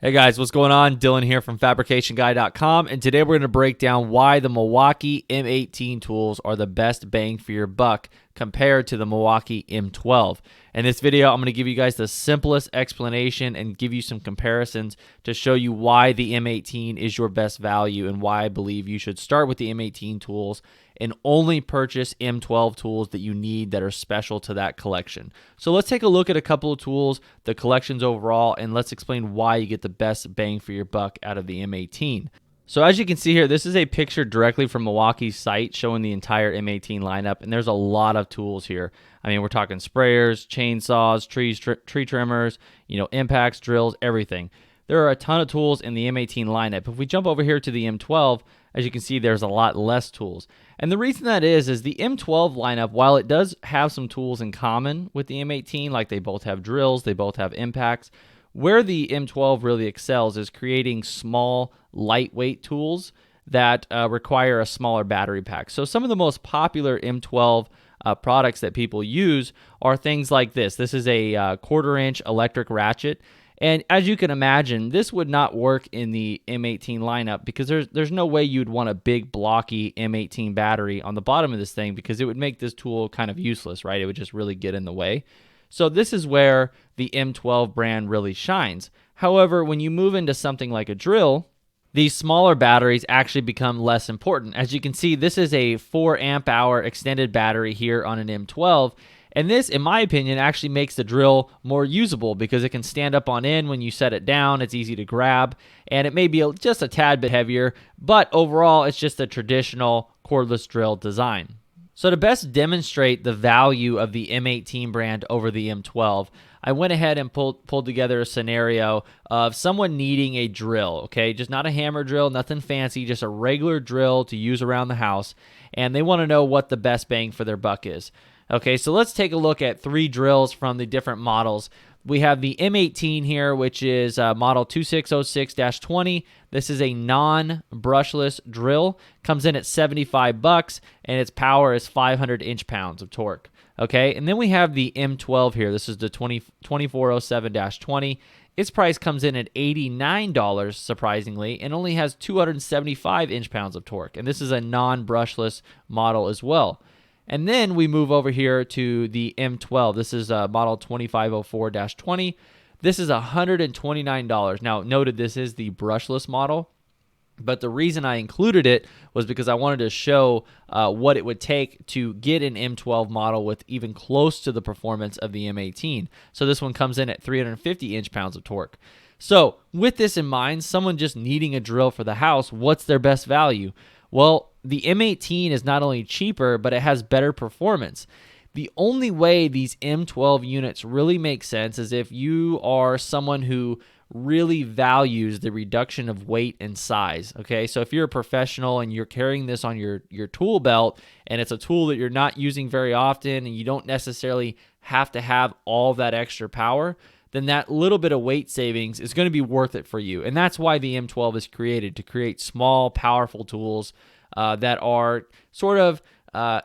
Hey guys, what's going on? Dylan here from fabricationguy.com, and today we're going to break down why the Milwaukee M18 tools are the best bang for your buck compared to the Milwaukee M12. In this video, I'm going to give you guys the simplest explanation and give you some comparisons to show you why the M18 is your best value and why I believe you should start with the M18 tools and only purchase M12 tools that you need that are special to that collection. So let's take a look at a couple of tools, the collections overall, and let's explain why you get the best bang for your buck out of the M18. So as you can see here, this is a picture directly from Milwaukee's site showing the entire M18 lineup, and there's a lot of tools here. I mean, we're talking sprayers, chainsaws, tree trimmers, impacts, drills, everything. There are a ton of tools in the M18 lineup. If we jump over here to the M12, as you can see, there's a lot less tools. And the reason that is the M12 lineup, while it does have some tools in common with the M18, like they both have drills, they both have impacts, where the M12 really excels is creating small, lightweight tools that require a smaller battery pack. So some of the most popular M12 products that people use are things like this. This is a 1/4-inch electric ratchet. And as you can imagine, this would not work in the M18 lineup because there's no way you'd want a big blocky M18 battery on the bottom of this thing because it would make this tool kind of useless, right? It would just really get in the way. So this is where the M12 brand really shines. However, when you move into something like a drill, these smaller batteries actually become less important. As you can see, this is a 4 amp hour extended battery here on an M12. And this, in my opinion, actually makes the drill more usable because it can stand up on end when you set it down. It's easy to grab, and it may be just a tad bit heavier, but overall, it's just a traditional cordless drill design. So to best demonstrate the value of the M18 brand over the M12, I went ahead and pulled together a scenario of someone needing a drill, okay? Just not a hammer drill, nothing fancy, just a regular drill to use around the house, and they want to know what the best bang for their buck is. Okay, so let's take a look at 3 drills from the different models. We have the M18 here, which is model 2606-20. This is a non-brushless drill. Comes in at $75, and its power is 500 inch-pounds of torque. Okay, and then we have the M12 here. This is the 2407-20. Its price comes in at $89, surprisingly, and only has 275 inch-pounds of torque. And this is a non-brushless model as well. And then we move over here to the M12. This is model 2504-20. This is $129. Now, noted this is the brushless model, but the reason I included it was because I wanted to show what it would take to get an M12 model with even close to the performance of the M18. So this one comes in at 350 inch-pounds of torque. So with this in mind, someone just needing a drill for the house, what's their best value? Well, the M18 is not only cheaper, but it has better performance. The only way these M12 units really make sense is if you are someone who really values the reduction of weight and size, okay? So if you're a professional and you're carrying this on your tool belt and it's a tool that you're not using very often and you don't necessarily have to have all that extra power, then that little bit of weight savings is going to be worth it for you. And that's why the M12 is created, to create small, powerful tools that are sort of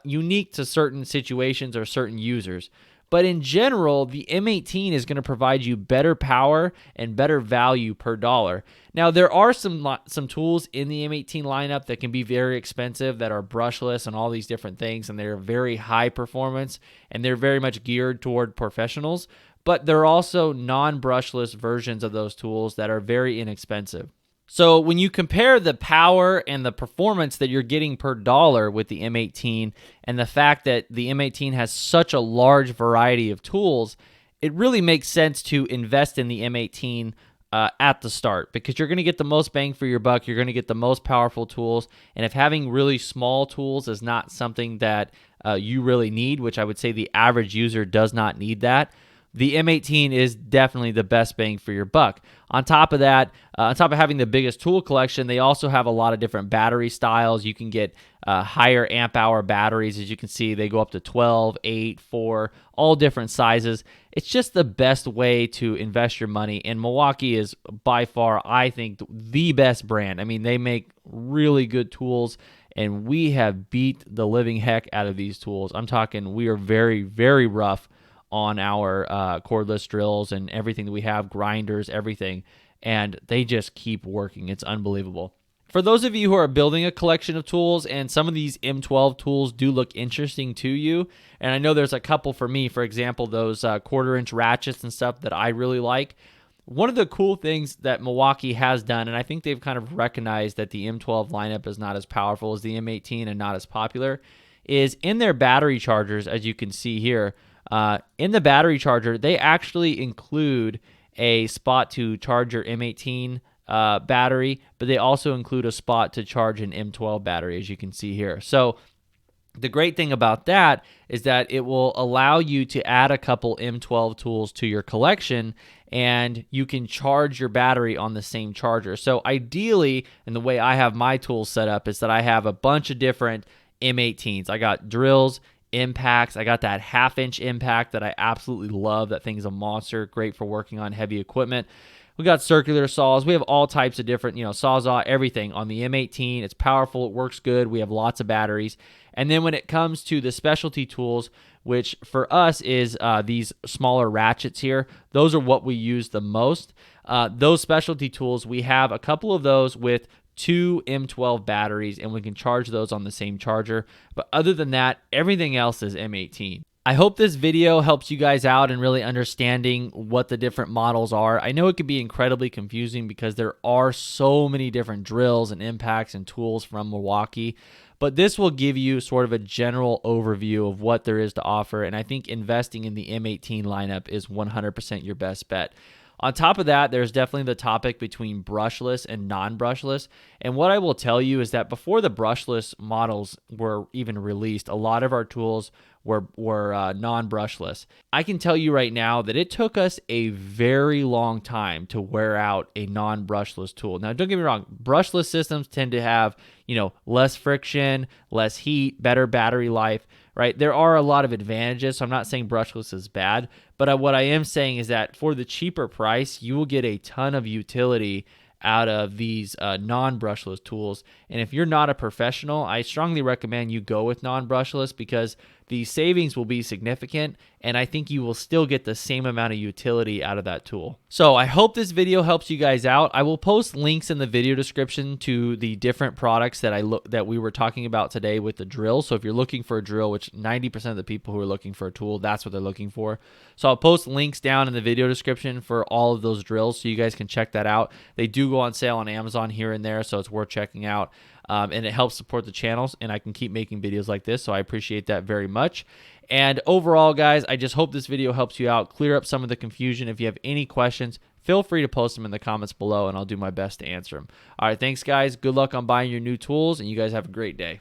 unique to certain situations or certain users. But in general, the M18 is going to provide you better power and better value per dollar. Now, there are some tools in the M18 lineup that can be very expensive, that are brushless and all these different things, and they're very high performance, and they're very much geared toward professionals. But there are also non-brushless versions of those tools that are very inexpensive. So when you compare the power and the performance that you're getting per dollar with the M18 and the fact that the M18 has such a large variety of tools, it really makes sense to invest in the M18 at the start because you're going to get the most bang for your buck. You're going to get the most powerful tools. And if having really small tools is not something that you really need, which I would say the average user does not need that, the M18 is definitely the best bang for your buck. On top of that, on top of having the biggest tool collection, they also have a lot of different battery styles. You can get higher amp hour batteries. As you can see, they go up to 12, 8, 4, all different sizes. It's just the best way to invest your money. And Milwaukee is by far, I think, the best brand. I mean, they make really good tools, and we have beat the living heck out of these tools. I'm talking we are very, very rough on our cordless drills and everything that we have, grinders, everything. and they just keep working. It's unbelievable. For those of you who are building a collection of tools, and some of these M12 tools do look interesting to you, and I know there's a couple for me, for example, those quarter-inch ratchets and stuff that I really like. One of the cool things that Milwaukee has done, and I think they've kind of recognized that the M12 lineup is not as powerful as the M18 and not as popular, is in their battery chargers, as you can see here. In the battery charger, they actually include a spot to charge your M18 battery, but they also include a spot to charge an M12 battery, as you can see here. So the great thing about that is that it will allow you to add a couple M12 tools to your collection, and you can charge your battery on the same charger. So ideally, and the way I have my tools set up is that I have a bunch of different M18s. I got drills, impacts. I got that 1/2-inch impact that I absolutely love. That thing's a monster, great for working on heavy equipment. We got circular saws. We have all types of different, Sawzall, everything on the M18. It's powerful. It works good. We have lots of batteries. And then when it comes to the specialty tools, which for us is these smaller ratchets here, those are what we use the most. Those specialty tools, we have a couple of those with 2 M12 batteries, and we can charge those on the same charger. But other than that, everything else is M18. I hope this video helps you guys out in really understanding what the different models are. I know it can be incredibly confusing because there are so many different drills and impacts and tools from Milwaukee, but this will give you sort of a general overview of what there is to offer, and I think investing in the M18 lineup is 100% your best bet. On top of that, there's definitely the topic between brushless and non-brushless. And what I will tell you is that before the brushless models were even released, a lot of our tools were non-brushless. I can tell you right now that it took us a very long time to wear out a non-brushless tool. Now, don't get me wrong, brushless systems tend to have, less friction, less heat, better battery life, right? There are a lot of advantages, so I'm not saying brushless is bad, but what I am saying is that for the cheaper price, you will get a ton of utility out of these non-brushless tools. And if you're not a professional, I strongly recommend you go with non-brushless because the savings will be significant, and I think you will still get the same amount of utility out of that tool. So I hope this video helps you guys out. I will post links in the video description to the different products that we were talking about today with the drill. So if you're looking for a drill, which 90% of the people who are looking for a tool, that's what they're looking for. So I'll post links down in the video description for all of those drills so you guys can check that out. They do go on sale on Amazon here and there, so it's worth checking out. And it helps support the channels, and I can keep making videos like this, so I appreciate that very much. And overall, guys, I just hope this video helps you out, clear up some of the confusion. If you have any questions, feel free to post them in the comments below, and I'll do my best to answer them. All right, thanks, guys. Good luck on buying your new tools, and you guys have a great day.